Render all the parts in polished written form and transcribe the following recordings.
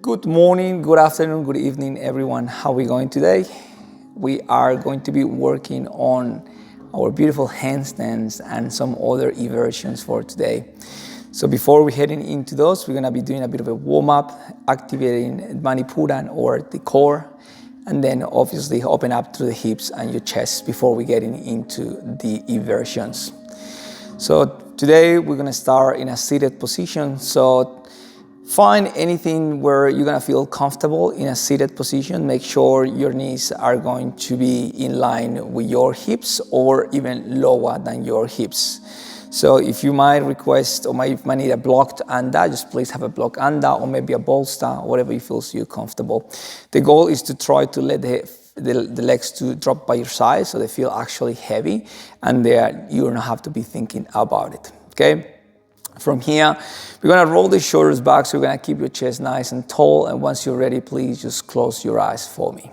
Good morning, good afternoon, good evening, everyone. How are we going today? We are going to be working on our beautiful handstands and some other eversions for today. So before we heading into those, we're gonna be doing a bit of a warm-up, activating Manipuran or the core, and then obviously open up through the hips and your chest before we getting into the eversions. So today we're gonna start in a seated position. So find anything where you're gonna feel comfortable in a seated position. Make sure your knees are going to be in line with your hips or even lower than your hips. So if you might request or might need a blocked anda, just please have a blocked anda or maybe a bolster, whatever you feel so you're comfortable. The goal is to try to let the legs to drop by your side so they feel actually heavy, and there you don't have to be thinking about it, okay? From here, we're gonna roll the shoulders back, so we're gonna keep your chest nice and tall, and once you're ready, please just close your eyes for me.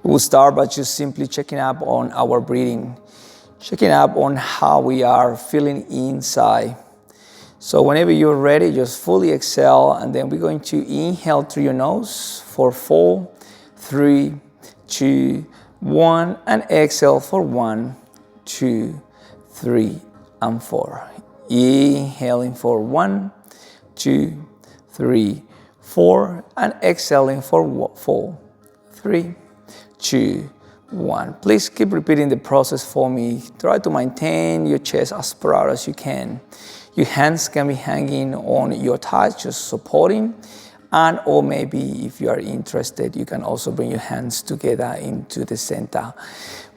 We will start by just simply checking up on our breathing, checking up on how we are feeling inside. So whenever you're ready, just fully exhale, and then we're going to inhale through your nose for 4, 3, 2, 1, and exhale for 1, 2, 3, and 4. Inhaling for 1, 2, 3, 4, and exhaling for 4, 3, 2, 1. Please keep repeating the process for me. Try to maintain your chest as proud as you can. Your hands can be hanging on your thighs, just supporting, and or maybe if you are interested, you can also bring your hands together into the center.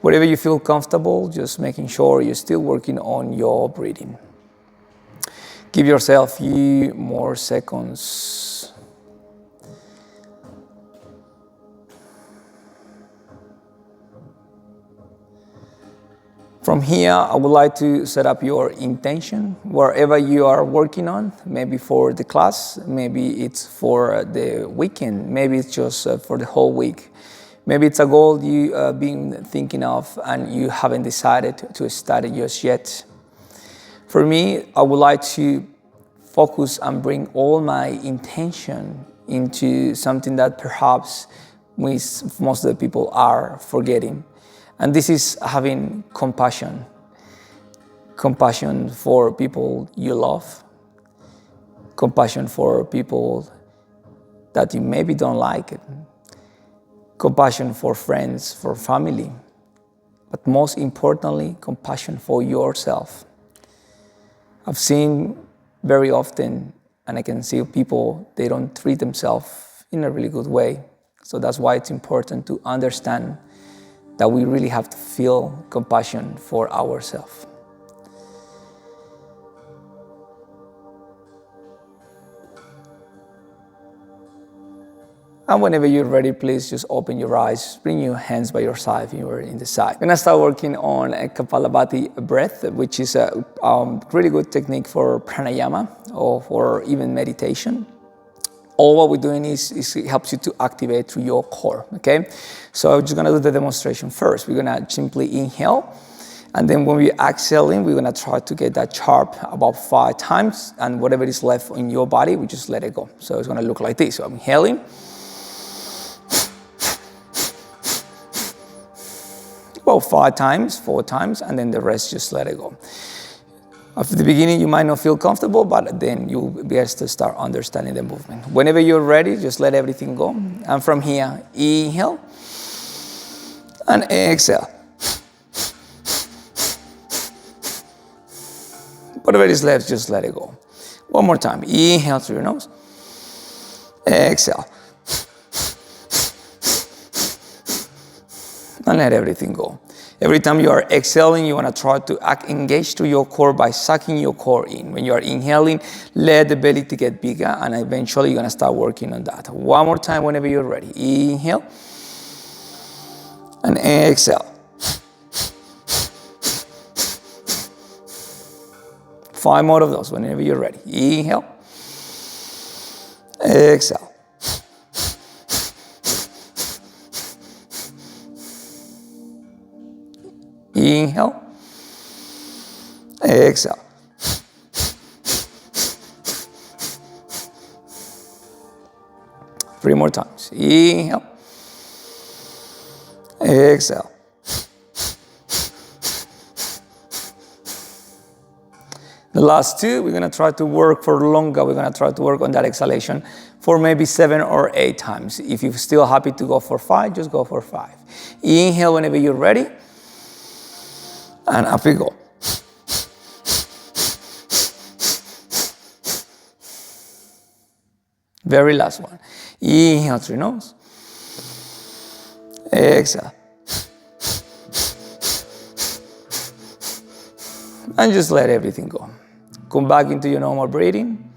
Wherever you feel comfortable, just making sure you're still working on your breathing. Give yourself a few more seconds. From here, I would like to set up your intention wherever you are working on, maybe for the class, maybe it's for the weekend, maybe it's just for the whole week. Maybe it's a goal you have been thinking of and you haven't decided to start it just yet. For me, I would like to focus and bring all my intention into something that perhaps most of the people are forgetting. And this is having compassion. Compassion for people you love. Compassion for people that you maybe don't like it. Compassion for friends, for family. But most importantly, compassion for yourself. I've seen very often, and I can see people, they don't treat themselves in a really good way. So that's why it's important to understand that we really have to feel compassion for ourselves. And whenever you're ready, please just open your eyes, bring your hands by your side if you are in the side. We're gonna start working on a kapalabhati breath, which is a really good technique for pranayama or for even meditation. All what we're doing is it helps you to activate through your core, okay? So I'm just gonna do the demonstration first. We're gonna simply inhale, and then when we exhale in, we're gonna try to get that sharp about 5 times, and whatever is left in your body, we just let it go. So it's gonna look like this. So I'm inhaling. About 5 times, 4 times, and then the rest just let it go. At the beginning, you might not feel comfortable, but then you'll be able to start understanding the movement. Whenever you're ready, just let everything go. And from here, inhale and exhale. Whatever is left, just let it go. One more time. Inhale through your nose. Exhale. And let everything go. Every time you are exhaling, you want to try to engage to your core by sucking your core in. When you are inhaling, let the belly to get bigger, and eventually you're going to start working on that. One more time whenever you're ready. Inhale and exhale. 5 more of those whenever you're ready. Inhale. Exhale. Inhale. Exhale. 3 more times. Inhale. Exhale. The last 2, we're going to try to work for longer. We're going to try to work on that exhalation for maybe 7 or 8 times. If you're still happy to go for 5, just go for 5. Inhale whenever you're ready. And up we go. Very last one. Inhale through your nose. Exhale. And just let everything go. Come back into your normal breathing.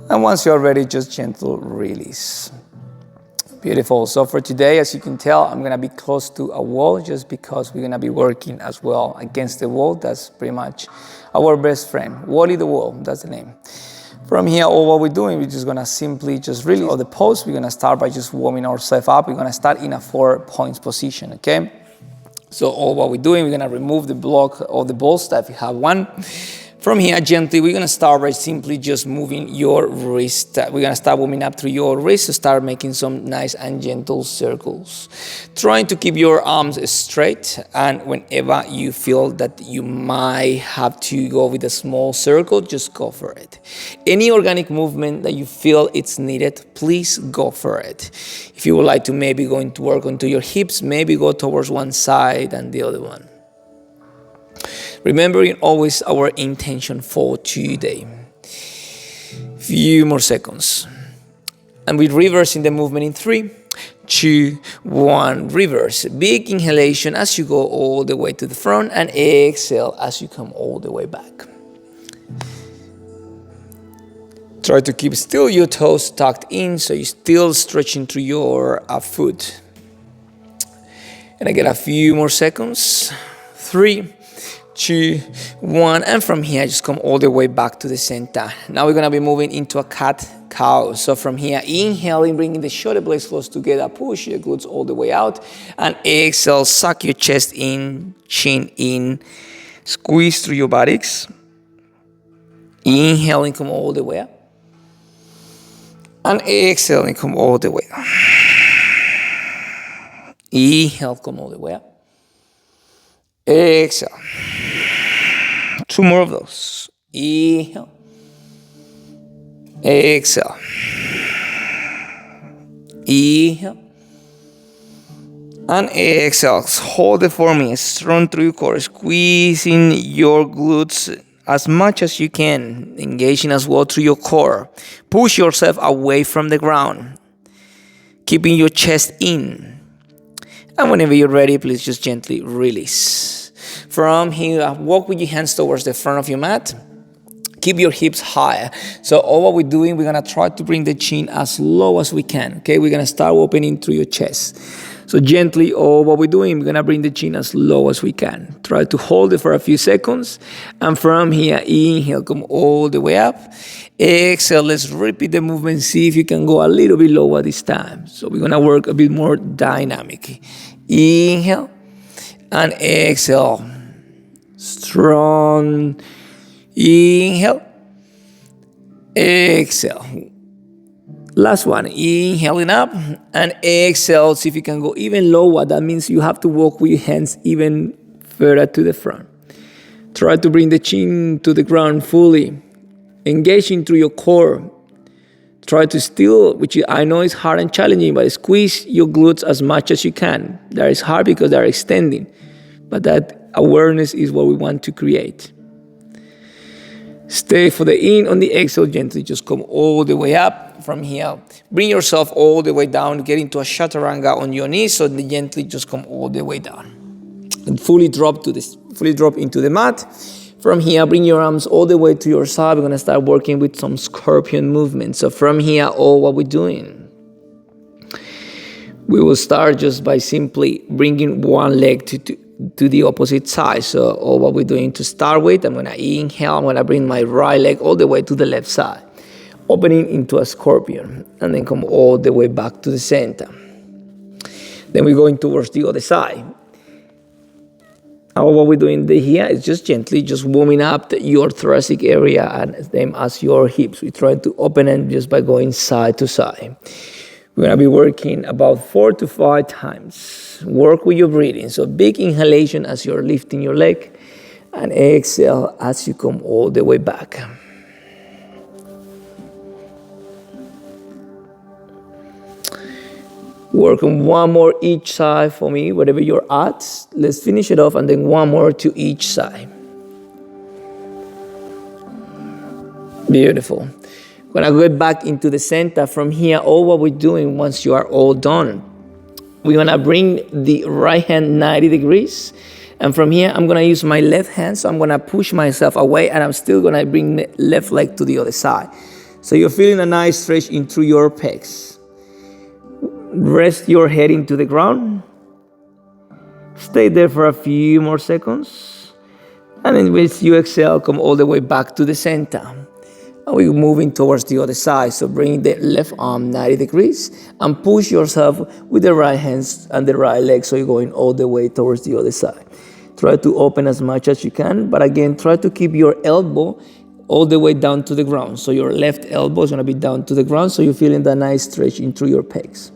And once you're ready, just gentle release. Beautiful. So for today, as you can tell, I'm going to be close to a wall just because we're going to be working as well against the wall. That's pretty much our best friend. Wally the wall, that's the name. From here, all what we're doing, we're just going to simply just release all the pose. We're going to start by just warming ourselves up. We're going to start in a 4 points position, okay? So all what we're doing, we're going to remove the block or the ball staff if you have one. From here, gently, we're going to start by simply just moving your wrist. We're going to start warming up through your wrist to start making some nice and gentle circles. Trying to keep your arms straight, and whenever you feel that you might have to go with a small circle, just go for it. Any organic movement that you feel it's needed, please go for it. If you would like to maybe go into work onto your hips, maybe go towards one side and the other one. Remembering always our intention for today. Few more seconds. And we're reversing the movement in 3, 2, 1. Reverse. Big inhalation as you go all the way to the front, and exhale as you come all the way back. Try to keep still your toes tucked in so you're still stretching through your foot. And I get a few more seconds. 3, 2, 1, and from here just come all the way back to the center. Now we're going to be moving into a cat-cow. So from here, inhaling, bringing the shoulder blades close together, push your glutes all the way out, and exhale, suck your chest in, chin in, squeeze through your buttocks. Inhaling, come all the way up, and exhaling, come all the way down. Inhale, come all the way up. Exhale. 2 more of those. Inhale. Exhale. Inhale. And exhale. Hold it for me. Strong through your core. Squeezing your glutes as much as you can. Engaging as well through your core. Push yourself away from the ground. Keeping your chest in. And whenever you're ready, please just gently release. From here, walk with your hands towards the front of your mat. Keep your hips high. So all what we're doing, we're going to try to bring the chin as low as we can. Okay, we're going to start opening through your chest. So gently, all what we're doing, we're going to bring the chin as low as we can. Try to hold it for a few seconds. And from here, inhale, come all the way up. Exhale, let's repeat the movement. See if you can go a little bit lower this time. So we're going to work a bit more dynamic. Inhale and exhale. Strong. Inhale. Exhale. Last one. Inhaling up and exhale. See if you can go even lower. That means you have to walk with your hands even further to the front. Try to bring the chin to the ground fully. Engaging through your core. Try to still, which I know is hard and challenging, but squeeze your glutes as much as you can. That is hard because they're extending. But that awareness is what we want to create. Stay for the in. On the exhale, gently just come all the way up from here. Bring yourself all the way down. Get into a chaturanga on your knees. So gently just come all the way down. And fully drop into the mat. From here, bring your arms all the way to your side. We're going to start working with some scorpion movements. So from here, all what we're doing, we will start just by simply bringing one leg to the opposite side. So all what we're doing to start with, I'm going to inhale. I'm going to bring my right leg all the way to the left side, opening into a scorpion, and then come all the way back to the center. Then we're going towards the other side. what we're doing here is just gently just warming up your thoracic area and same as your hips. We try to open it just by going side to side. We're going to be working about 4 to 5 times. Work with your breathing. So big inhalation as you're lifting your leg, and exhale as you come all the way back. Work on one more each side for me, wherever you're at. Let's finish it off, and then one more to each side. Beautiful. We're gonna get back into the center. From here, all what we're doing, once you are all done, we're gonna bring the right hand 90 degrees. And from here, I'm gonna use my left hand, so I'm gonna push myself away, and I'm still gonna bring the left leg to the other side. So you're feeling a nice stretch into your pecs. Rest your head into the ground. Stay there for a few more seconds. And then as you exhale, come all the way back to the center. And we're moving towards the other side. So bring the left arm 90 degrees and push yourself with the right hands and the right leg, so you're going all the way towards the other side. Try to open as much as you can, but again, try to keep your elbow all the way down to the ground. So your left elbow is gonna be down to the ground, so you're feeling that nice stretch into your pecs.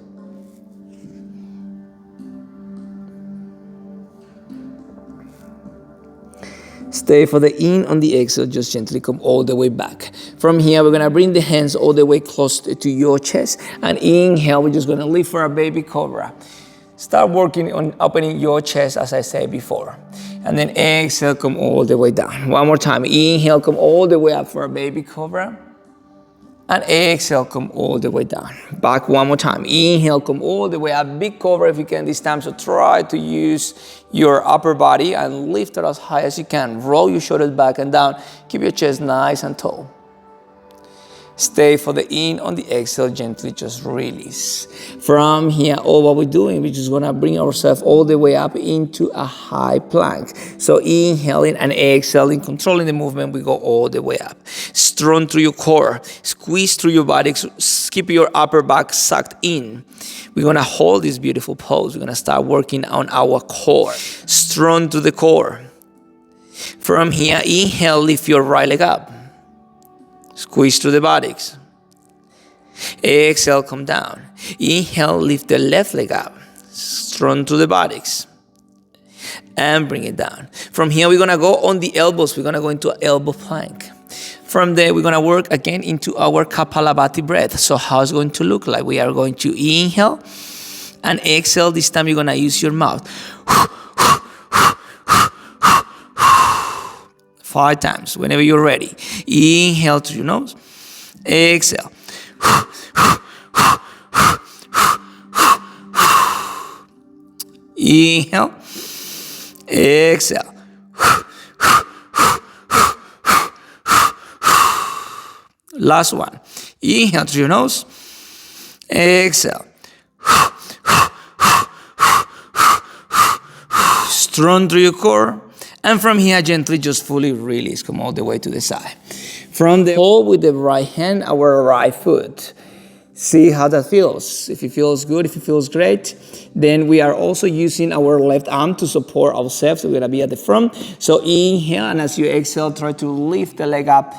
Stay for the in. On the exhale, just gently come all the way back. From here, we're gonna bring the hands all the way close to your chest, and inhale, we're just gonna lift for a baby cobra. Start working on opening your chest, as I said before. And then exhale, come all the way down. One more time. Inhale, come all the way up for a baby cobra. And exhale, come all the way down. Back one more time. Inhale, come all the way up. Big cobra if you can this time. So try to use your upper body and lift it as high as you can. Roll your shoulders back and down. Keep your chest nice and tall. Stay for the in. On the exhale, gently just release. From here, all what we're doing, we're just gonna bring ourselves all the way up into a high plank. So inhaling and exhaling, controlling the movement, we go all the way up. Strong through your core, squeeze through your body, keep your upper back sucked in. We're gonna hold this beautiful pose. We're gonna start working on our core. Strong to the core. From here, inhale, lift your right leg up. Squeeze through the buttocks. Exhale, come down. Inhale, lift the left leg up. Strong to the buttocks. And bring it down. From here, we're gonna go on the elbows. We're gonna go into an elbow plank. From there, we're gonna work again into our kapalabhati breath. So how it's going to look like? We are going to inhale and exhale. This time you're gonna use your mouth. 5 times, whenever you're ready. Inhale through your nose. Exhale. Inhale. Exhale. Last one. Inhale through your nose. Exhale. Strong through your core. And from here, gently just fully release. Come all the way to the side. From the hold with the right hand, our right foot. See how that feels. If it feels good, if it feels great, then we are also using our left arm to support ourselves. So we're gonna be at the front. So inhale, and as you exhale, try to lift the leg up.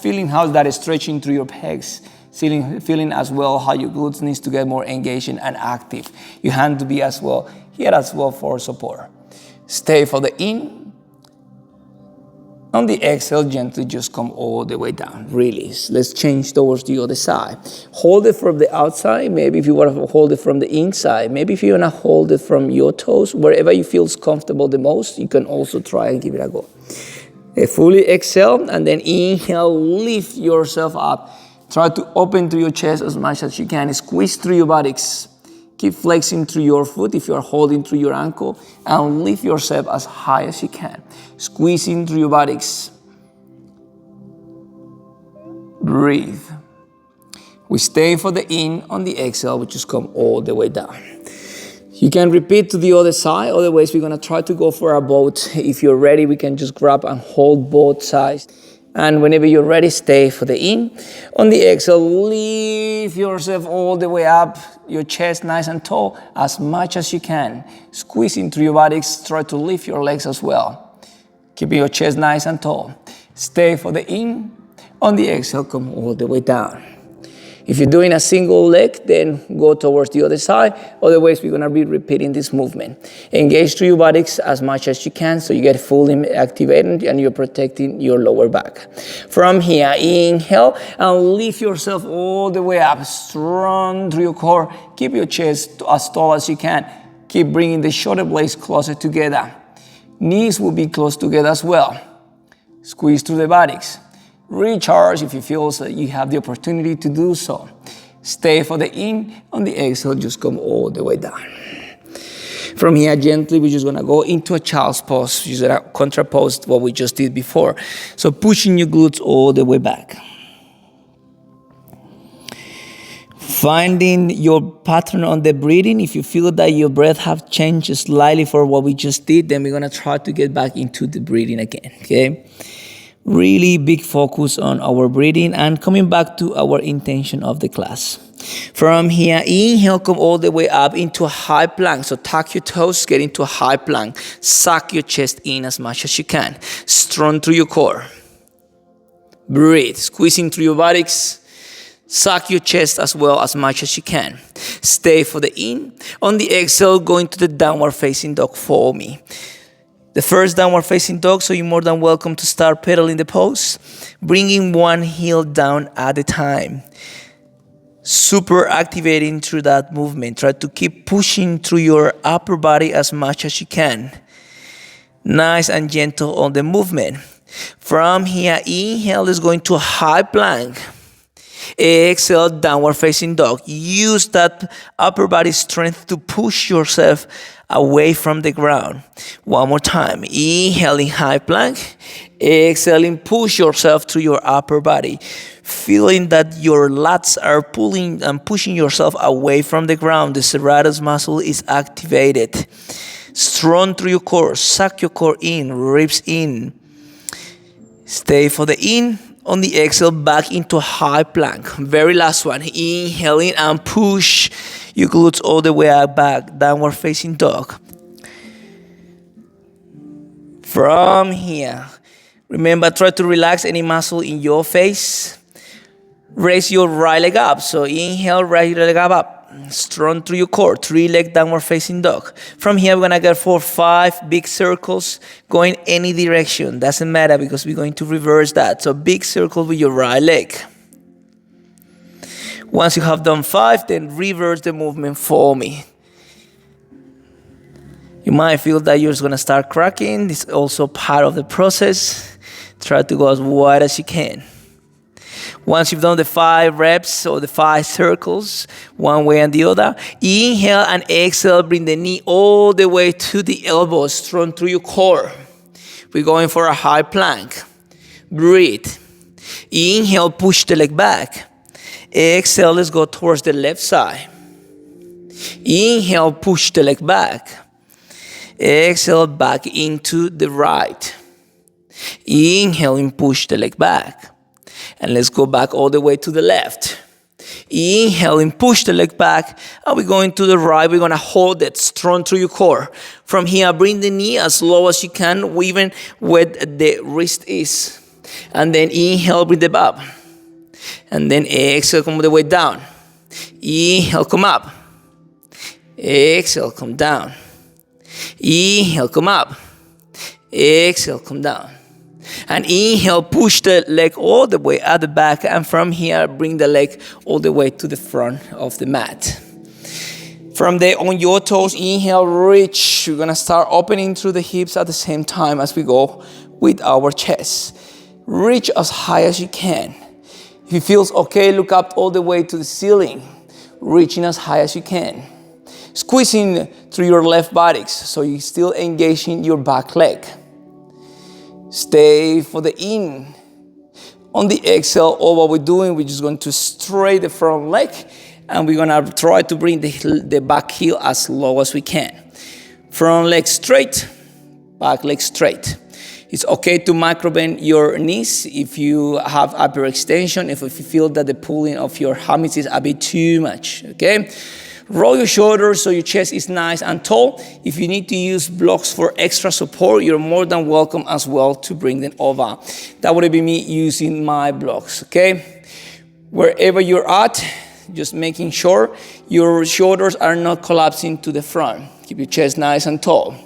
Feeling how that is stretching through your pecs. Feeling as well how your glutes needs to get more engaged and active. Your hand to be as well here as well for support. Stay for the in. On the exhale, gently just come all the way down. Release. Let's change towards the other side. Hold it from the outside. Maybe if you want to hold it from the inside. Maybe if you want to hold it from your toes. Wherever you feel comfortable the most, you can also try and give it a go. Fully exhale and then inhale. Lift yourself up. Try to open through your chest as much as you can. Squeeze through your buttocks. Keep flexing through your foot if you are holding through your ankle, and lift yourself as high as you can. Squeezing through your buttocks. Breathe. We stay for the in. On the exhale, we just come all the way down. You can repeat to the other side. Otherwise, we're gonna try to go for a boat. If you're ready, we can just grab and hold both sides. And whenever you're ready, stay for the in. On the exhale, lift yourself all the way up, your chest nice and tall, as much as you can. Squeezing through your buttocks, try to lift your legs as well. Keeping your chest nice and tall. Stay for the in. On the exhale, come all the way down. If you're doing a single leg, then go towards the other side. Otherwise, we're gonna be repeating this movement. Engage through your buttocks as much as you can so you get fully activated and you're protecting your lower back. From here, inhale and lift yourself all the way up, strong through your core. Keep your chest as tall as you can. Keep bringing the shoulder blades closer together. Knees will be close together as well. Squeeze through the buttocks. Recharge if you feel that you have the opportunity to do so. Stay for the in. On the exhale, just come all the way down. From here, gently, we're just gonna go into a child's pose. We're just gonna contrapose what we just did before. So pushing your glutes all the way back. Finding your pattern on the breathing. If you feel that your breath have changed slightly for what we just did, then we're gonna try to get back into the breathing again, okay? Really big focus on our breathing and coming back to our intention of the class. From here, inhale, come all the way up into a high plank. So tuck your toes, get into a high plank. Suck your chest in as much as you can. Strong through your core. Breathe, squeezing through your buttocks. Suck your chest as well as much as you can. Stay for the in. On the exhale, go into the downward facing dog for me. The first downward facing dog, so you're more than welcome to start pedaling the pose. Bringing one heel down at a time. Super activating through that movement. Try to keep pushing through your upper body as much as you can. Nice and gentle on the movement. From here, inhale is going to a high plank. Exhale, downward facing dog. Use that upper body strength to push yourself away from the ground. One more time. Inhaling high plank. Exhaling, push yourself through your upper body. Feeling that your lats are pulling and pushing yourself away from the ground. The serratus muscle is activated. Strong through your core. Suck your core in. Ribs in. Stay for the in. On the exhale, back into a high plank. Very last one. Inhaling and push your glutes all the way back. Downward facing dog. From here, remember, try to relax any muscle in your face. Raise your right leg up. So inhale, right leg up. Strong through your core. 3-leg downward facing dog. From here, we're going to get 4-5 big circles going any direction. Doesn't matter because we're going to reverse that. So big circle with your right leg. Once you have done 5, then reverse the movement for me. You might feel that you're just going to start cracking. This is also part of the process. Try to go as wide as you can. Once you've done the 5 reps or the 5 circles, one way and the other, inhale and exhale, bring the knee all the way to the elbow, strong through your core. We're going for a high plank. Breathe. Inhale, push the leg back. Exhale, let's go towards the left side. Inhale, push the leg back. Exhale, back into the right. Inhale and push the leg back. And let's go back all the way to the left. Inhale and push the leg back. And we're going to the right. We're going to hold it strong through your core. From here, bring the knee as low as you can, even where the wrist is. And then inhale, bring them up. And then exhale, come all the way down. Inhale, come up. Exhale, come down. Inhale, come up. Exhale, come down. And inhale, push the leg all the way at the back. And from here, bring the leg all the way to the front of the mat. From there, on your toes, inhale, reach. We're going to start opening through the hips at the same time as we go with our chest. Reach as high as you can. If it feels okay, look up all the way to the ceiling. Reaching as high as you can. Squeezing through your left buttocks so you're still engaging your back leg. Stay for the in. On the exhale, all what we're doing, we're just going to straight the front leg and we're going to try to bring the back heel as low as we can. Front leg straight, back leg straight. It's okay to micro bend your knees if you have hyperextension, if you feel that the pulling of your hammies is a bit too much, okay? Roll your shoulders so your chest is nice and tall. If you need to use blocks for extra support, you're more than welcome as well to bring them over. That would be me using my blocks, okay? Wherever you're at, just making sure your shoulders are not collapsing to the front. Keep your chest nice and tall.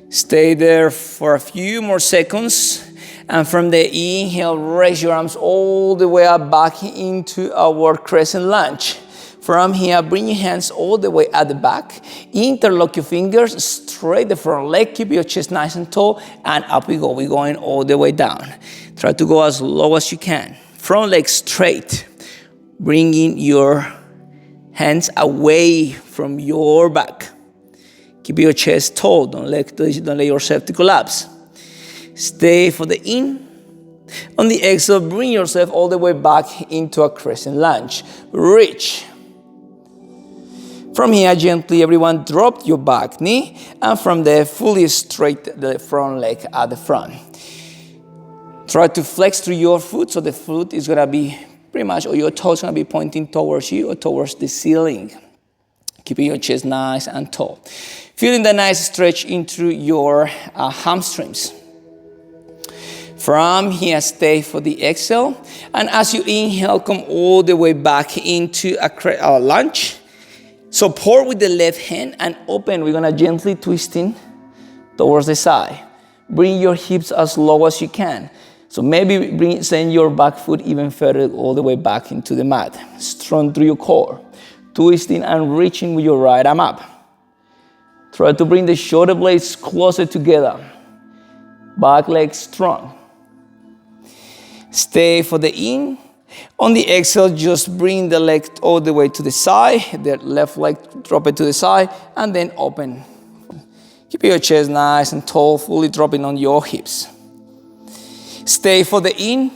Stay there for a few more seconds. And from the inhale, raise your arms all the way up back into our crescent lunge. From here, bring your hands all the way at the back. Interlock your fingers, straight the front leg. Keep your chest nice and tall. And up we go. We're going all the way down. Try to go as low as you can. Front leg straight. Bringing your hands away from your back. Keep your chest tall. Don't let yourself to collapse. Stay for the in. On the exhale, bring yourself all the way back into a crescent lunge. Reach. From here, gently, everyone, drop your back knee. And from there, fully straight the front leg at the front. Try to flex through your foot, so the foot is going to be pretty much, or your toes going to be pointing towards you or towards the ceiling. Keeping your chest nice and tall. Feeling the nice stretch into your hamstrings. From here, stay for the exhale. And as you inhale, come all the way back into a lunge. Support with the left hand and open. We're going to gently twist in towards the side. Bring your hips as low as you can. So maybe send your back foot even further all the way back into the mat. Strong through your core. Twisting and reaching with your right arm up. Try to bring the shoulder blades closer together. Back leg strong. Stay for the in. On the exhale, just bring the leg all the way to the side. The left leg, drop it to the side. And then open. Keep your chest nice and tall, fully dropping on your hips. Stay for the in.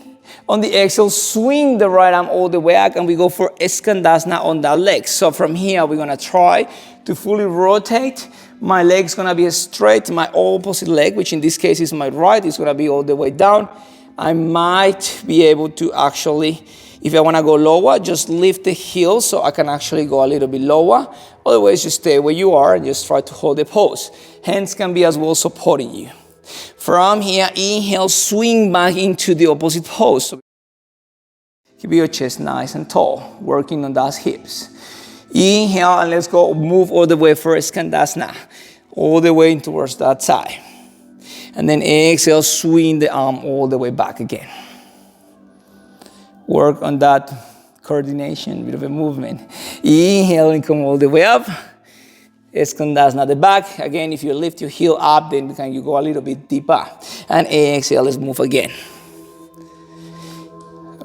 On the exhale, swing the right arm all the way back. And we go for Skandasana on that leg. So from here, we're going to try to fully rotate. My leg's going to be straight. My opposite leg, which in this case is my right, is going to be all the way down. I might be able to actually, if I want to go lower, just lift the heel so I can actually go a little bit lower. Otherwise, just stay where you are and just try to hold the pose. Hands can be as well supporting you. From here, inhale, swing back into the opposite pose. So keep your chest nice and tall, working on those hips. Inhale, and let's go move all the way for Skandasana, all the way towards that side. And then exhale, swing the arm all the way back again. Work on that coordination, bit of a movement. Inhale and come all the way up. Skandasana the back. Again, if you lift your heel up, then you go a little bit deeper. And exhale, let's move again.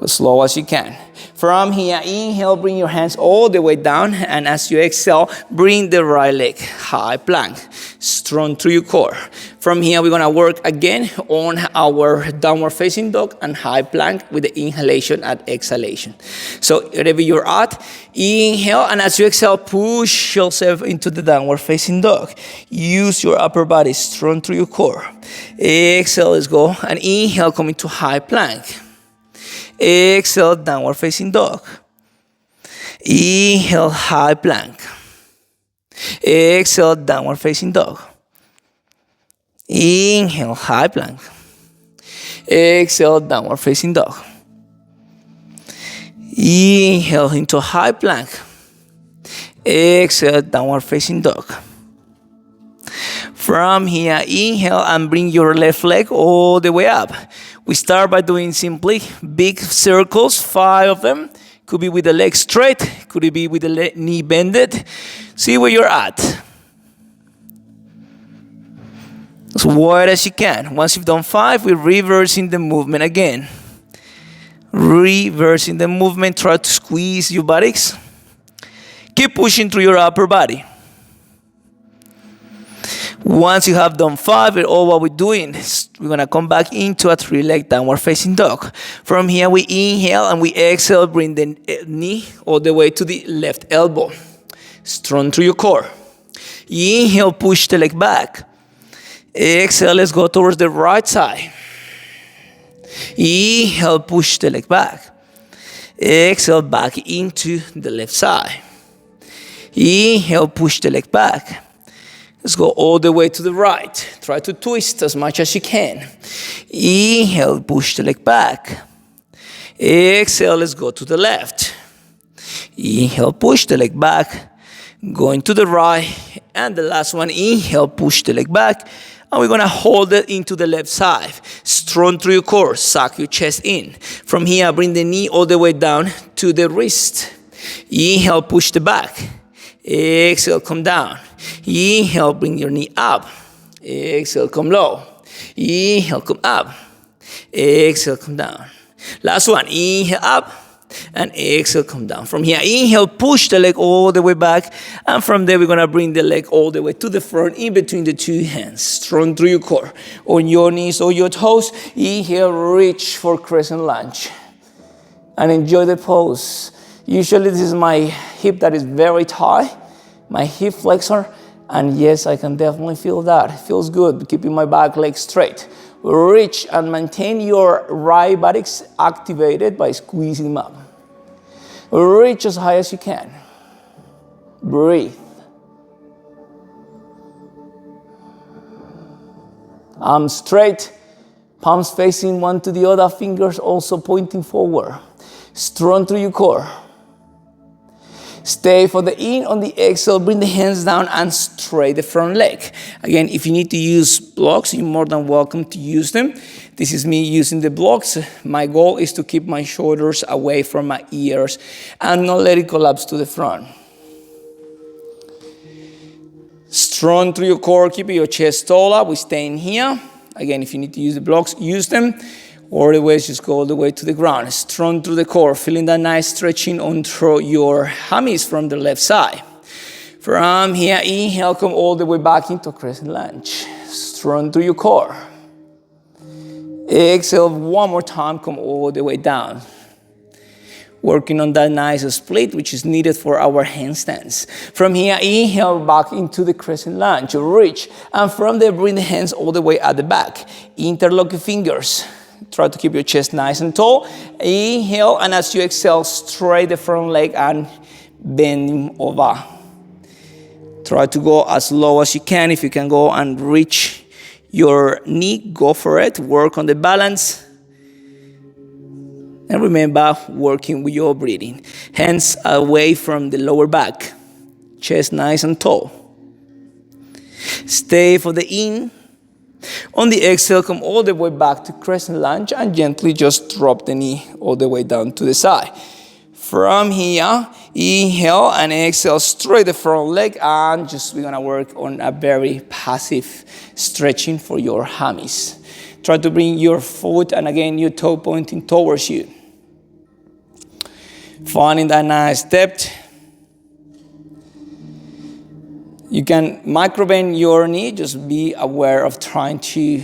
As slow as you can. From here, inhale, bring your hands all the way down. And as you exhale, bring the right leg, high plank, strong through your core. From here, we're going to work again on our downward facing dog and high plank with the inhalation and exhalation. So wherever you're at, inhale, and as you exhale, push yourself into the downward facing dog. Use your upper body strong through your core. Exhale, let's go. And inhale, come into high plank. Exhale, downward facing dog. Inhale, high plank. Exhale, downward facing dog. Inhale, high plank. Exhale, downward facing dog. Inhale into high plank. Exhale, downward facing dog. From here, inhale and bring your left leg all the way up. We start by doing simply big circles, 5 of them. Could be with the leg straight, could it be with the knee bended. See where you're at. As wide as you can. Once you've done 5, we're reversing the movement again. Reversing the movement, try to squeeze your buttocks. Keep pushing through your upper body. Once you have done 5, all what we're doing is we're going to come back into a 3-leg downward facing dog. From here, we inhale and we exhale, bring the knee all the way to the left elbow. Strong through your core. Inhale, push the leg back. Exhale, let's go towards the right side. Inhale, push the leg back. Exhale, back into the left side. Inhale, push the leg back. Let's go all the way to the right. Try to twist as much as you can. Inhale, push the leg back. Exhale, let's go to the left. Inhale, push the leg back. Going to the right. And the last one, inhale, push the leg back. And we're going to hold it into the left side. Strong through your core. Suck your chest in. From here, bring the knee all the way down to the wrist. Inhale, push the back. Exhale, come down. Inhale, bring your knee up. Exhale, come low. Inhale, come up. Exhale, come down. Last one. Inhale, up. And exhale, come down. From here, inhale, push the leg all the way back. And from there, we're going to bring the leg all the way to the front in between the two hands. Strong through your core. On your knees or your toes, inhale, reach for crescent lunge. And enjoy the pose. Usually, this is my hip that is very tight. My hip flexor. And yes, I can definitely feel that. It feels good, keeping my back leg straight. Reach and maintain your right buttocks activated by squeezing them up. Reach as high as you can. Breathe. Arms straight, palms facing one to the other, fingers also pointing forward. Strong through your core. Stay for the in. On the exhale, bring the hands down and straight the front leg. Again, if you need to use blocks, you're more than welcome to use them. This is me using the blocks. My goal is to keep my shoulders away from my ears and not let it collapse to the front. Strong through your core, keep your chest tall up. We stay in here. Again, if you need to use the blocks, use them. Or the ways just go all the way to the ground. Strong through the core, feeling that nice stretching on through your hammies from the left side. From here, inhale, come all the way back into crescent lunge. Strong through your core. Exhale, one more time, come all the way down. Working on that nice split, which is needed for our handstands. From here, inhale back into the crescent lunge. Reach, and from there, bring the hands all the way at the back. Interlock your fingers. Try to keep your chest nice and tall. Inhale, and as you exhale, straight the front leg and bend over. Try to go as low as you can. If you can go and reach your knee, go for it. Work on the balance. And remember, working with your breathing. Hands away from the lower back. Chest nice and tall. Stay for the in. On the exhale, come all the way back to crescent lunge and gently just drop the knee all the way down to the side. From here, inhale and exhale, straight the front leg, and we're gonna work on a very passive stretching for your hammies. Try to bring your foot and again your toe pointing towards you. Finding that nice depth. You can microbend your knee, just be aware of trying to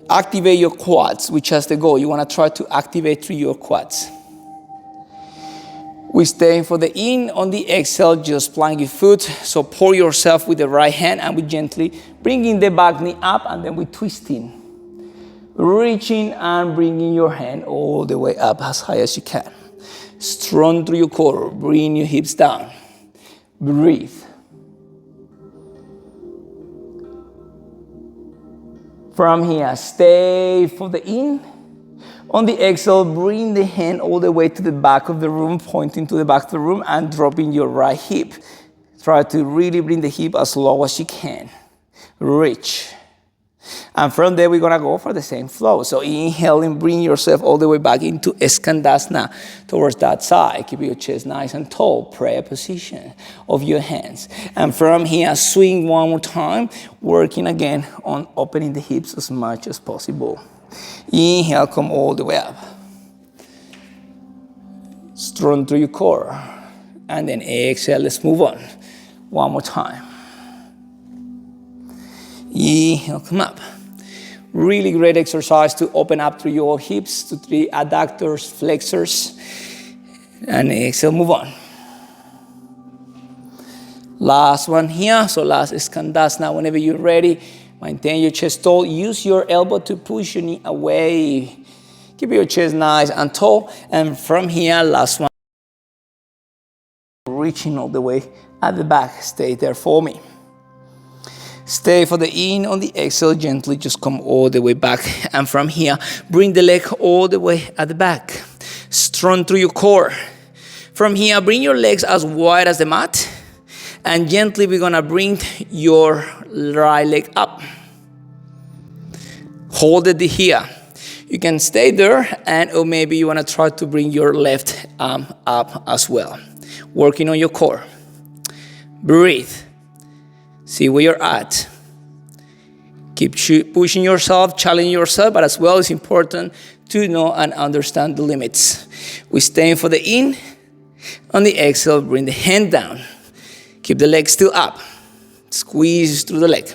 activate your quads, which has the goal. You want to try to activate through your quads. We stay for the in. On the exhale, just plant your foot. Support yourself with the right hand and we gently bringing the back knee up and then we twisting. Reaching and bringing your hand all the way up as high as you can. Strong through your core. Bring your hips down. Breathe. From here, stay for the in. On the exhale, bring the hand all the way to the back of the room, pointing to the back of the room and dropping your right hip. Try to really bring the hip as low as you can. Reach. And from there, we're going to go for the same flow. So inhale and bring yourself all the way back into Skandasana towards that side. Keep your chest nice and tall. Prayer position of your hands. And from here, swing one more time. Working again on opening the hips as much as possible. Inhale, come all the way up. Strong through your core. And then exhale, let's move on. One more time. Inhale, come up. Really great exercise to open up through your hips, to the adductors, flexors. And exhale, move on. Last one here. So last is Skandasana. Whenever you're ready, Maintain your chest tall. Use your elbow to push your knee away. Keep your chest nice and tall. And from here, last one. Reaching all the way at the back. Stay there for me. Stay for the in. On the exhale, gently just come all the way back. And from here, bring the leg all the way at the back. Strong through your core. From here, bring your legs as wide as the mat. And gently, we're going to bring your right leg up. Hold it here. You can stay there, or maybe you want to try to bring your left arm up as well. Working on your core. Breathe. See where you're at. Keep pushing yourself, challenging yourself, but as well it's important to know and understand the limits. We're staying for the in. On the exhale, bring the hand down. Keep the leg still up. Squeeze through the leg.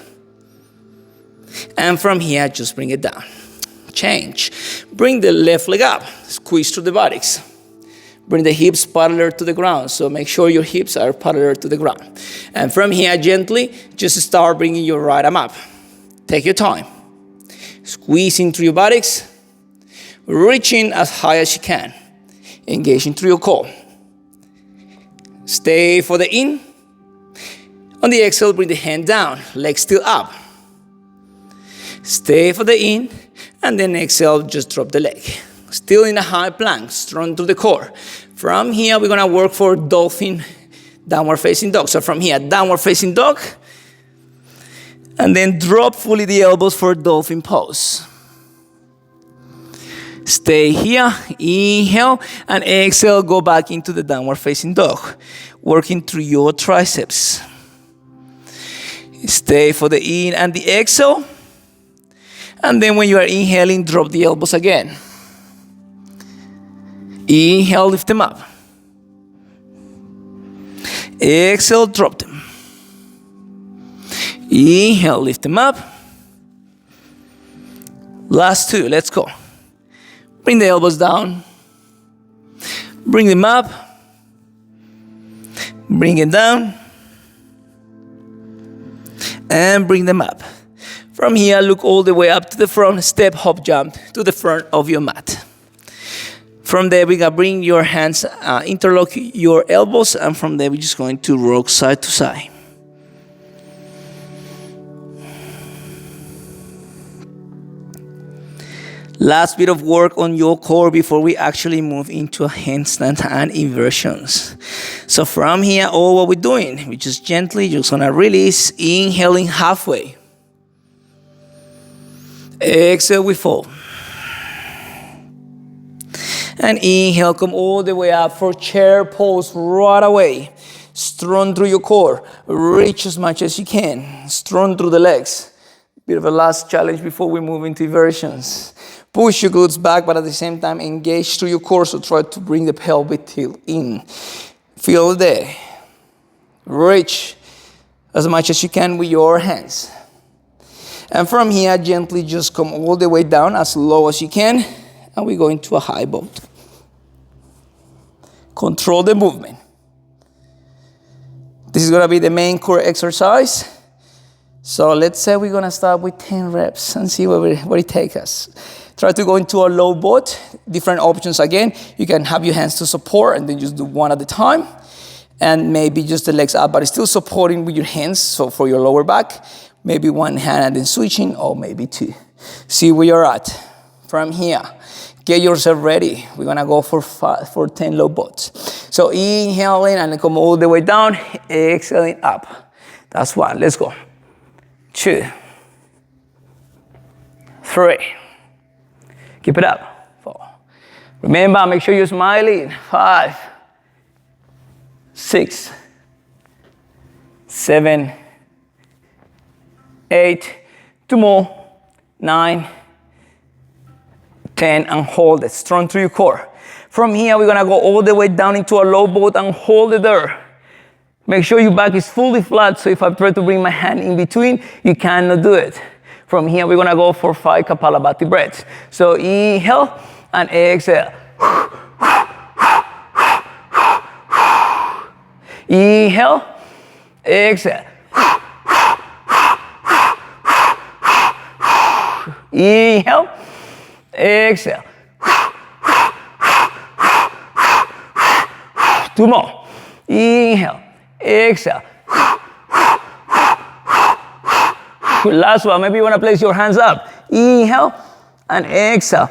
And from here, just bring it down. Change. Bring the left leg up. Squeeze through the buttocks. Bring the hips parallel to the ground. So make sure your hips are parallel to the ground. And from here, gently, just start bringing your right arm up. Take your time. Squeezing through your buttocks. Reaching as high as you can. Engaging through your core. Stay for the in. On the exhale, bring the hand down. Leg still up. Stay for the in. And then exhale, just drop the leg. Still in a high plank, strong to the core. From here, we're going to work for dolphin, downward facing dog. So from here, downward facing dog. And then drop fully the elbows for dolphin pose. Stay here, inhale, and exhale, go back into the downward facing dog. Working through your triceps. Stay for the in and the exhale. And then when you are inhaling, drop the elbows again. Inhale, lift them up. Exhale, drop them. Inhale, lift them up. Last two, let's go. Bring the elbows down. Bring them up. Bring it down. And bring them up. From here, look all the way up to the front. Step, hop, jump to the front of your mat. From there, we're going to bring your hands, interlock your elbows. And from there, we're just going to rock side to side. Last bit of work on your core before we actually move into a handstand and inversions. So from here, all what we're doing, we just gently just gonna release, inhaling halfway. Exhale, we fold. And inhale, come all the way up for chair pose right away. Strong through your core. Reach as much as you can. Strong through the legs. Bit of a last challenge before we move into inversions. Push your glutes back, but at the same time, engage through your core. So try to bring the pelvic tilt in. Feel there. Reach as much as you can with your hands. And from here, gently just come all the way down as low as you can. And we go into a high boat. Control the movement. This is going to be the main core exercise. So let's say we're going to start with 10 reps and see where it takes us. Try to go into a low boat. Different options again. You can have your hands to support and then just do one at a time. And maybe just the legs up, but still supporting with your hands. So for your lower back, maybe one hand and then switching, or maybe two. See where you're at. From here, get yourself ready. We're going to go for 10 low boats. So inhaling and come all the way down. Exhaling up. That's one. Let's go. 2, 3. Keep it up. 4. Remember, make sure you're smiling. 5, 6, 7, 8. 2 more. 9, 10, and hold it. Strong through your core. From here, we're gonna go all the way down into a low boat and hold it there. Make sure your back is fully flat, so if I try to bring my hand in between, you cannot do it. From here, we're gonna go for 5 kapalabhati breaths. So inhale and exhale. Inhale, exhale. Inhale, exhale. 2 more. Inhale, exhale. Last one, maybe you want to place your hands up. Inhale and exhale.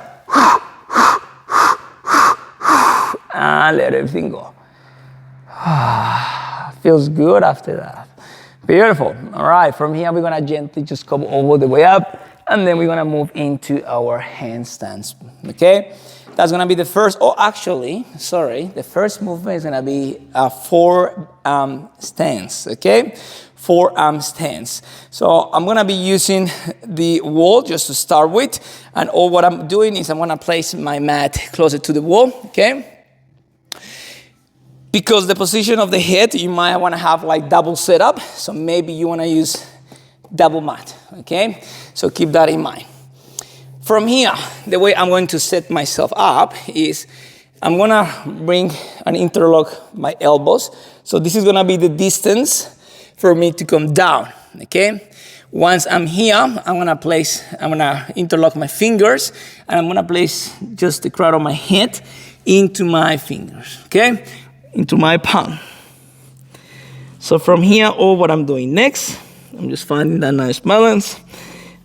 And let everything go. Feels good after that. Beautiful. All right, from here we're gonna gently just come all the way up, and then we're gonna move into our handstands, okay? That's gonna be the first, the first movement is gonna be forearm stance, okay? Forearm stance. So I'm gonna be using the wall just to start with, and all what I'm doing is I'm gonna place my mat closer to the wall, okay? Because the position of the head, you might want to have like double setup. So maybe you want to use double mat, okay? So keep that in mind. From here, the way I'm going to set myself up is I'm going to bring and interlock my elbows. So this is going to be the distance for me to come down, okay? Once I'm here, I'm going to interlock my fingers, and I'm going to place just the crown of my head into my fingers, okay? Into my palm. So from here, all what I'm doing next, I'm just finding that nice balance.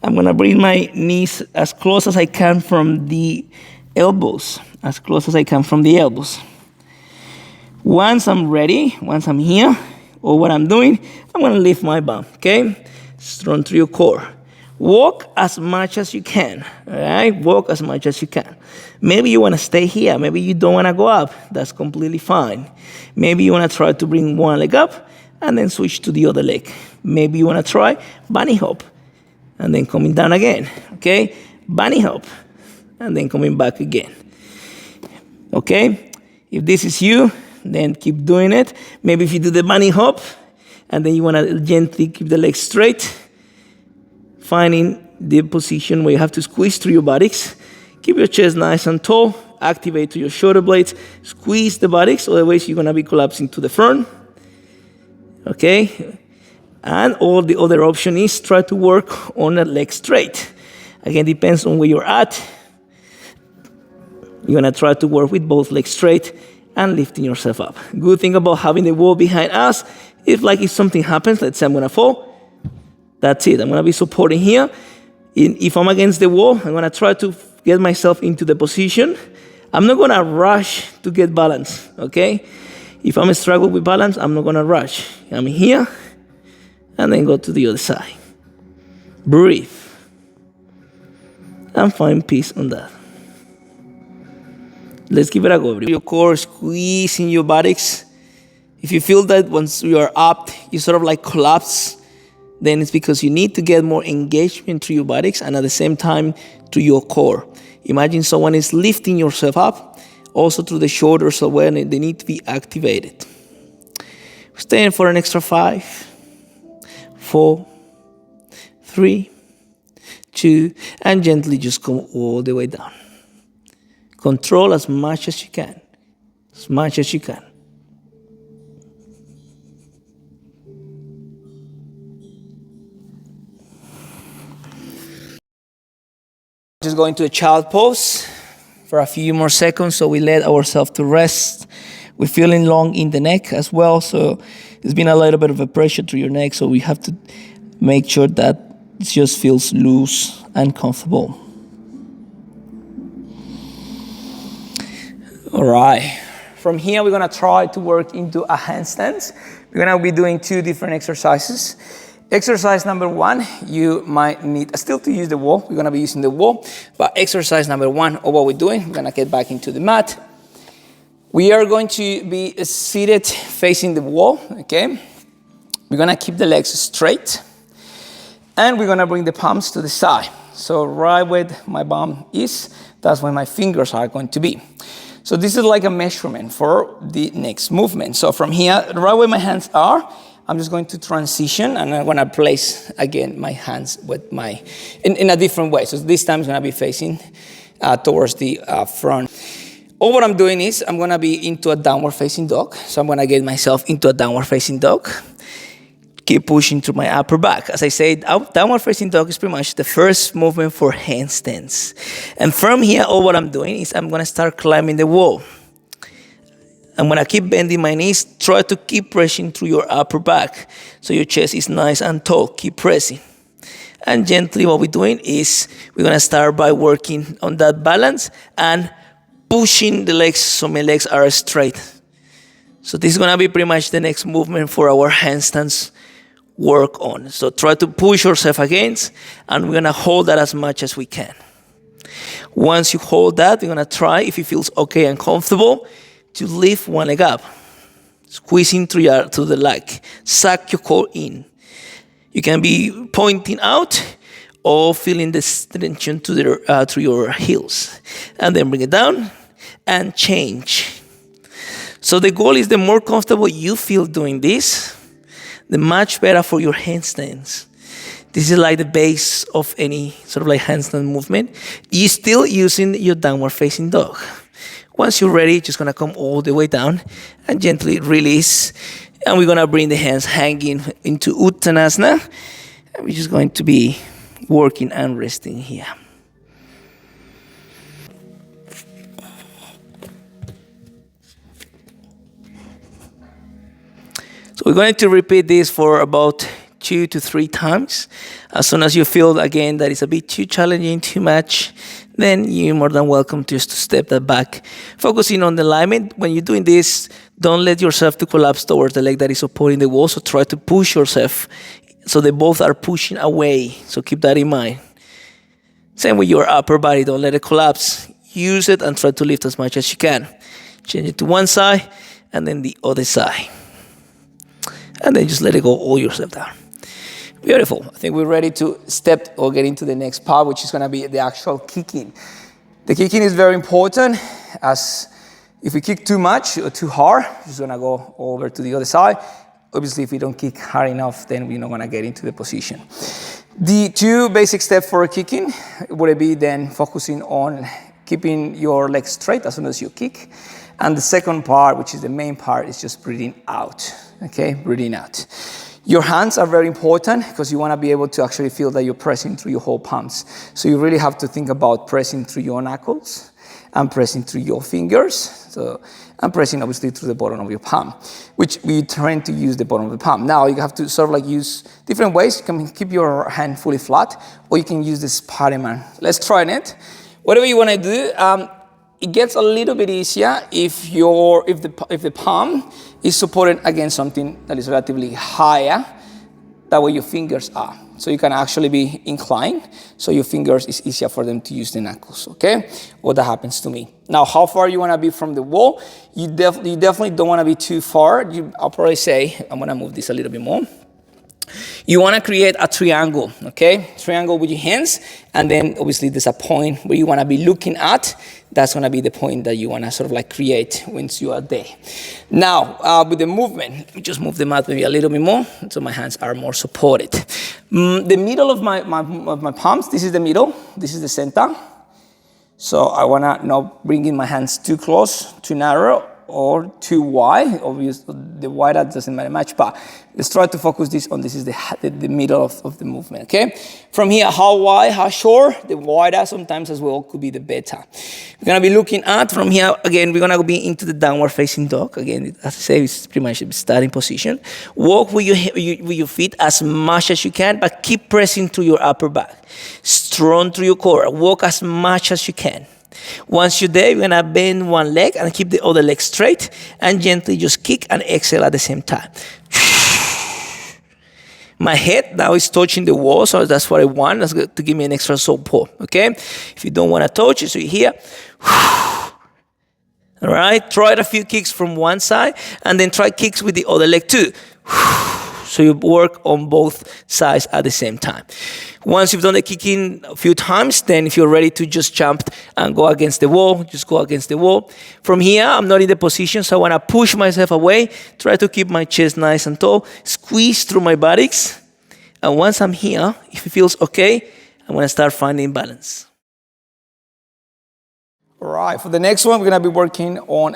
I'm gonna bring my knees as close as I can from the elbows, Once I'm ready, once I'm here, all what I'm doing, I'm gonna lift my bum, okay? Strong through your core. Walk as much as you can, all right? Walk as much as you can. Maybe you want to stay here. Maybe you don't want to go up. That's completely fine. Maybe you want to try to bring one leg up and then switch to the other leg. Maybe you want to try bunny hop and then coming down again, okay? Bunny hop and then coming back again, okay? If this is you, then keep doing it. Maybe if you do the bunny hop and then you want to gently keep the legs straight, finding the position where you have to squeeze through your buttocks. Keep your chest nice and tall. Activate to your shoulder blades. Squeeze the buttocks, otherwise you're going to be collapsing to the front. Okay? And all the other option is try to work on a leg straight. Again, depends on where you're at. You're going to try to work with both legs straight and lifting yourself up. Good thing about having the wall behind us is like if something happens, let's say I'm going to fall, that's it. I'm going to be supporting here. If I'm against the wall, I'm going to try to get myself into the position. I'm not going to rush to get balance, okay? If I'm struggling with balance, I'm not going to rush. I'm here, and then go to the other side. Breathe. And find peace on that. Let's give it a go. Your core squeezing your buttocks. If you feel that once you are up, you sort of like collapse, then it's because you need to get more engagement through your buttocks and at the same time through your core. Imagine someone is lifting yourself up, also through the shoulders as well, and they need to be activated. Stand for an extra 5, 4, 3, 2, and gently just come all the way down. Control as much as you can, as much as you can. Just go into a child pose for a few more seconds so we let ourselves to rest. We're feeling long in the neck as well, so there's been a little bit of a pressure to your neck, so we have to make sure that it just feels loose and comfortable. All right. From here, we're going to try to work into a handstand. We're going to be doing 2 different exercises. Exercise number 1, you might need still to use the wall. We're going to be using the wall. But exercise number 1 of what we're doing, we're going to get back into the mat. We are going to be seated facing the wall, okay? We're going to keep the legs straight. And we're going to bring the palms to the side. So right where my bum is, that's where my fingers are going to be. So this is like a measurement for the next movement. So from here, right where my hands are, I'm just going to transition, and I'm going to place, again, my hands with in a different way. So this time it's going to be facing towards the front. All what I'm doing is I'm going to be into a downward facing dog. So I'm going to get myself into a downward facing dog. keep pushing through my upper back. As I said, downward facing dog is pretty much the first movement for handstands. And from here, all what I'm doing is I'm gonna start climbing the wall. I'm gonna keep bending my knees. Try to keep pressing through your upper back so your chest is nice and tall. Keep pressing. And gently what we're doing is we're gonna start by working on that balance and pushing the legs so my legs are straight. So this is gonna be pretty much the next movement for our handstands work on. So try to push yourself against, and we're gonna hold that as much as we can. Once you hold that, we're gonna try, if it feels okay and comfortable, to lift one leg up. Squeezing through the leg. Suck your core in. You can be pointing out or feeling the tension through your heels. And then bring it down and change. So the goal is the more comfortable you feel doing this, the much better for your handstands. This is like the base of any sort of like handstand movement. You're still using your downward facing dog. Once you're ready, just gonna come all the way down and gently release. And we're gonna bring the hands hanging into Uttanasana. And we're just going to be working and resting here. So we're going to repeat this for about 2 to 3 times. As soon as you feel again that it's a bit too challenging, too much, then you're more than welcome just to step that back. Focusing on the alignment. When you're doing this, don't let yourself to collapse towards the leg that is supporting the wall. So try to push yourself so they both are pushing away. So keep that in mind. Same with your upper body. Don't let it collapse. Use it and try to lift as much as you can. Change it to one side and then the other side. And then just let it go all yourself down. Beautiful. I think we're ready to step or get into the next part, which is going to be the actual kicking. The kicking is very important, as if we kick too much or too hard, we're just going to go over to the other side. Obviously, if we don't kick hard enough, then we're not going to get into the position. The 2 basic steps for kicking would be then focusing on keeping your legs straight as soon as you kick. And the second part, which is the main part, is just breathing out. Okay, breathing out. Your hands are very important because you want to be able to actually feel that you're pressing through your whole palms. So you really have to think about pressing through your knuckles and pressing through your fingers. So, and pressing obviously through the bottom of your palm, which we tend to use the bottom of the palm. Now you have to sort of like use different ways. You can keep your hand fully flat, or you can use the Spider-Man. Let's try it. Whatever you want to do, it gets a little bit easier if the palm is supported against something that is relatively higher. That way your fingers are. So you can actually be inclined, so your fingers is easier for them to use the knuckles, okay? What that happens to me. Now, how far you want to be from the wall? You definitely don't want to be too far. I'll probably say, I'm going to move this a little bit more. You want to create a triangle, okay? Triangle with your hands, and then obviously there's a point where you want to be looking at. That's going to be the point that you want to sort of like create once you are there. Now, with the movement, let me just move the mat maybe a little bit more so my hands are more supported. The middle of my palms, this is the middle, this is the center. So I want to not bring in my hands too close, too narrow, or too wide. Obviously, the wider doesn't matter much, but let's try to focus this on this is the middle of the movement, okay? From here, how wide, how short, the wider sometimes as well could be the better. We're gonna be looking at, from here, again, we're gonna be into the downward facing dog. Again, as I say, it's pretty much the starting position. Walk with your feet as much as you can, but keep pressing through your upper back. Strong through your core. Walk as much as you can. Once you're there, you're gonna bend one leg and keep the other leg straight and gently just kick and exhale at the same time. My head now is touching the wall, so that's what I want. That's good to give me an extra support, okay? If you don't want to touch it, so you're here. All right, try a few kicks from one side and then try kicks with the other leg too. So you work on both sides at the same time. Once you've done the kicking a few times, then if you're ready to just jump and go against the wall, just go against the wall. From here, I'm not in the position, so I want to push myself away, try to keep my chest nice and tall, squeeze through my buttocks. And once I'm here, if it feels okay, I'm going to start finding balance. All right, for the next one, we're going to be working on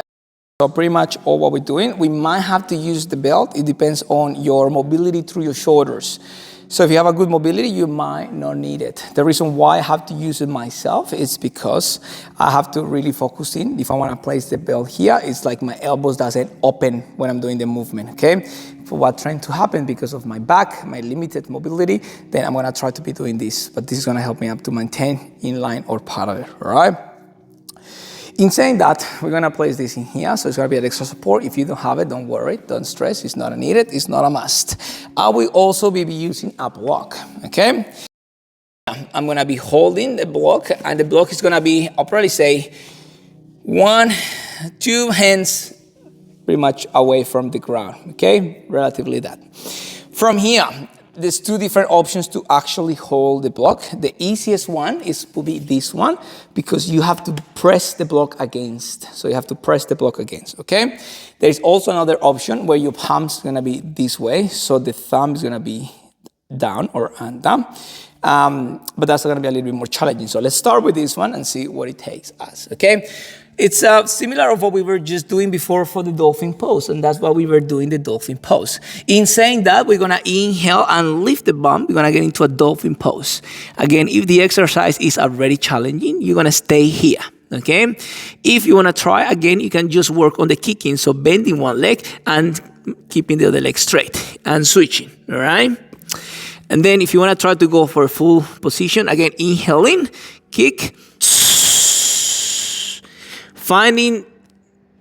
So pretty much all what we're doing. We might have to use the belt. It depends on your mobility through your shoulders. So if you have a good mobility, you might not need it. The reason why I have to use it myself is because I have to really focus in. If I want to place the belt here, it's like my elbows doesn't open when I'm doing the movement, okay? For what's trying to happen because of my back, my limited mobility, then I'm going to try to be doing this. But this is going to help me up to maintain inline or parallel, all right? In saying that, we're going to place this in here, so it's going to be an extra support. If you don't have it, don't worry, don't stress. It's not a needed, it's not a must. I will also be using a block, okay? I'm going to be holding the block, and the block is going to be, I'll probably say, 1, 2 hands pretty much away from the ground, okay? Relatively that. From here, there's 2 different options to actually hold the block. The easiest one will be this one, because you have to press the block against. So you have to press the block against, okay? There's also another option where your palm's gonna be this way, so the thumb is gonna be down or down. But that's gonna be a little bit more challenging. So let's start with this one and see what it takes us, okay? It's similar of what we were just doing before for the dolphin pose, and that's why we were doing the dolphin pose. In saying that, we're gonna inhale and lift the bum. We're gonna get into a dolphin pose. Again, if the exercise is already challenging, you're gonna stay here, okay? If you wanna try, again, you can just work on the kicking, so bending one leg and keeping the other leg straight and switching, all right? And then if you wanna try to go for a full position, again, inhaling, kick, finding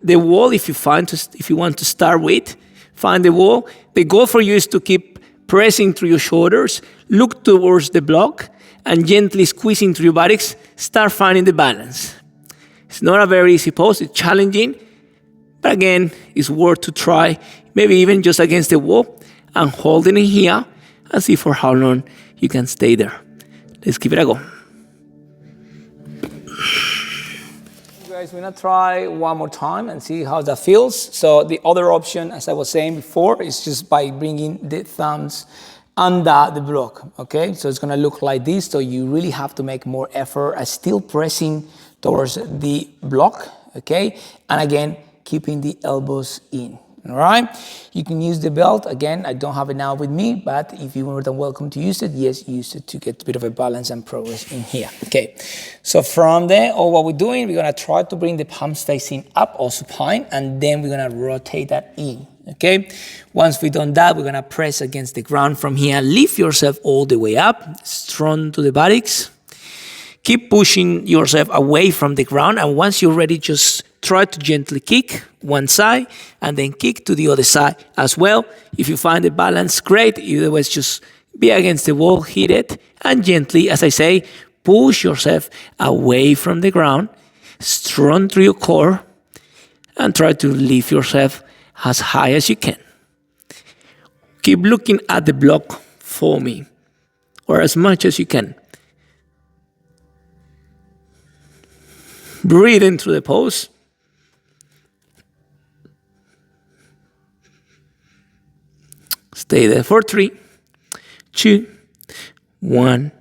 the wall. If you want to start with, find the wall. The goal for you is to keep pressing through your shoulders, look towards the block, and gently squeezing through your buttocks. Start finding the balance. It's not a very easy pose. It's challenging, but again, it's worth to try. Maybe even just against the wall and holding it here and see for how long you can stay there. Let's give it a go. Guys, we're gonna try one more time and see how that feels. So the other option, as I was saying before, is just by bringing the thumbs under the block, okay? So it's gonna look like this, so you really have to make more effort at still pressing towards the block, okay? And again, keeping the elbows in, all right? You can use the belt. Again, I don't have it now with me, but if you were more than welcome to use it, yes, use it to get a bit of a balance and progress in here, okay? So from there, all what we're doing, we're gonna try to bring the palms facing up or supine, and then we're gonna rotate that in, okay? Once we've done that, we're gonna press against the ground from here. Lift yourself all the way up, strong to the buttocks. Keep pushing yourself away from the ground, and once you're ready, just try to gently kick one side and then kick to the other side as well. If you find the balance, great. Otherwise, just be against the wall, hit it, and gently, as I say, push yourself away from the ground, strong through your core, and try to lift yourself as high as you can. Keep looking at the block for me, or as much as you can. Breathe into the pose. Stay there for 3, 2, 1,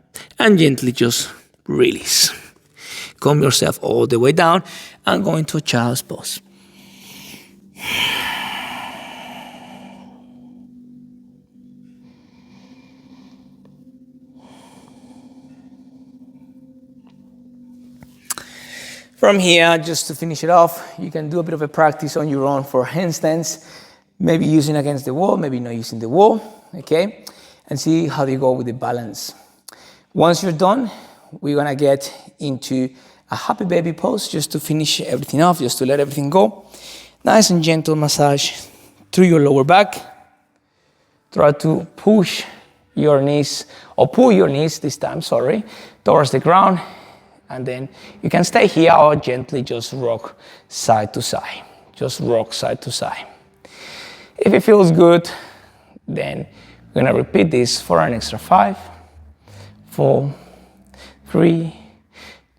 and gently just release. Calm yourself all the way down and go into a child's pose. From here, just to finish it off, you can do a bit of a practice on your own for handstands, maybe using against the wall, maybe not using the wall, okay? And see how you go with the balance. Once you're done, we're gonna get into a happy baby pose just to finish everything off, just to let everything go. Nice and gentle massage through your lower back. Try to push your knees, or pull your knees this time, sorry, towards the ground. And then you can stay here or gently just rock side to side. Just rock side to side. If it feels good, then we're gonna repeat this for an extra 5, 4, 3,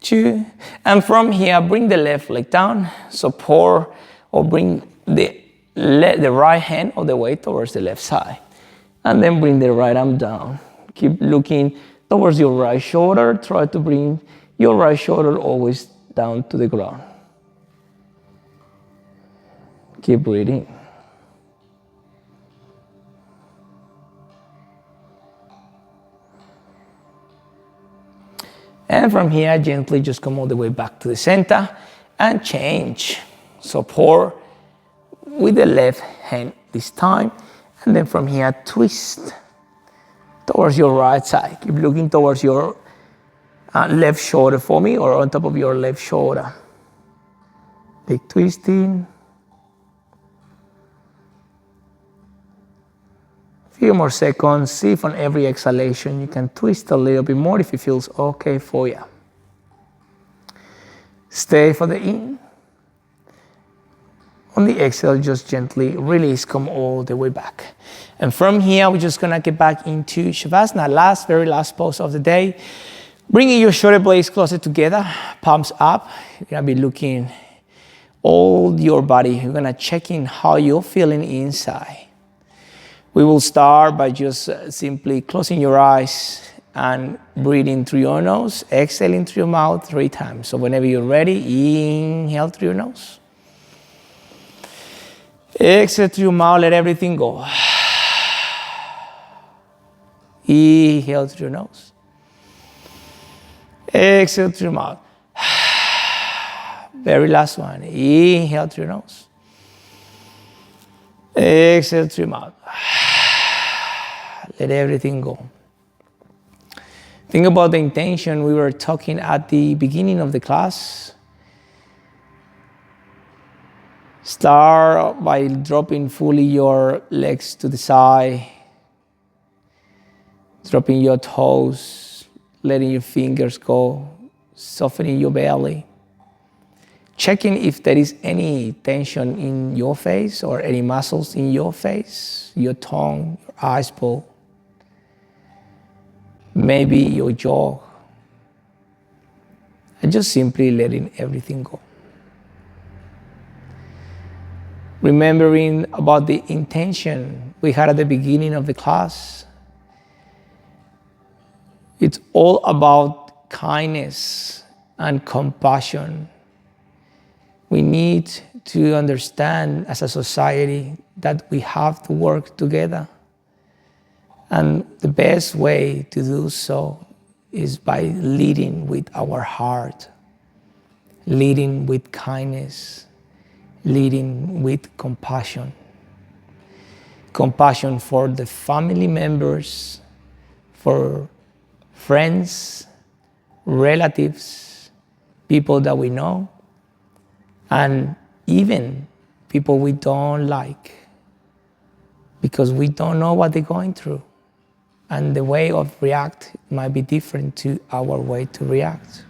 2. And from here, bring the left leg down. So pour or bring the right hand all the way towards the left side. And then bring the right arm down. Keep looking towards your right shoulder. Try to bring your right shoulder always down to the ground. Keep breathing. And from here, gently just come all the way back to the center and change. So pour with the left hand this time. And then from here, twist towards your right side. Keep looking towards your left shoulder for me, or on top of your left shoulder. Big twisting. Few more seconds. See if on every exhalation you can twist a little bit more if it feels okay for you. Stay for the in. On the exhale, just gently release, come all the way back. And from here, we're just gonna get back into Shavasana, very last pose of the day. Bringing your shoulder blades closer together, palms up. You're gonna be looking all your body. You're gonna check in how you're feeling inside. We will start by just simply closing your eyes and breathing through your nose, exhaling through your mouth 3 times. So whenever you're ready, inhale through your nose. Exhale through your mouth, let everything go. Inhale through your nose. Exhale through your mouth. Very last one. Inhale through your nose. Exhale through your mouth. Let everything go. Think about the intention we were talking at the beginning of the class. Start by dropping fully your legs to the side, dropping your toes, letting your fingers go, softening your belly. Checking if there is any tension in your face or any muscles in your face, your tongue, your eyes pull, maybe your jaw. And just simply letting everything go. Remembering about the intention we had at the beginning of the class. It's all about kindness and compassion. We need to understand as a society that we have to work together. And the best way to do so is by leading with our heart, leading with kindness, leading with compassion. Compassion for the family members, for friends, relatives, people that we know, and even people we don't like, because we don't know what they're going through. And the way of react might be different to our way to react.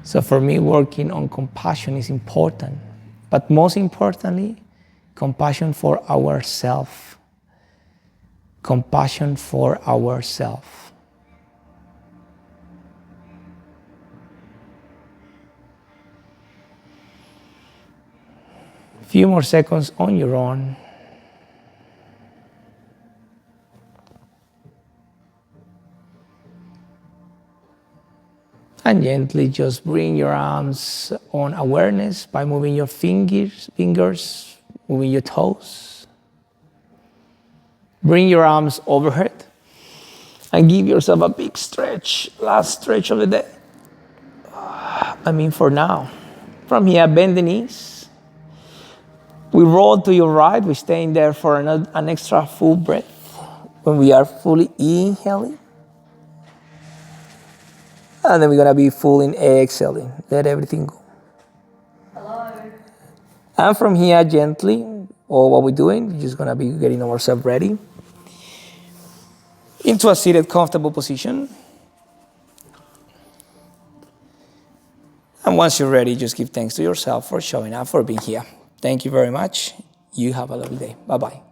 So for me, working on compassion is important. But most importantly, compassion for ourselves. Compassion for ourselves. Few more seconds on your own. And gently just bring your arms on awareness by moving your fingers, moving your toes. Bring your arms overhead and give yourself a big stretch, last stretch of the day. For now. From here, bend the knees. We roll to your right. We're staying there for an extra full breath. When we are fully inhaling. And then we're going to be fully exhaling. Let everything go. Hello. And from here, gently, all what we're doing, we're just going to be getting ourselves ready into a seated, comfortable position. And once you're ready, just give thanks to yourself for showing up, for being here. Thank you very much. You have a lovely day. Bye-bye.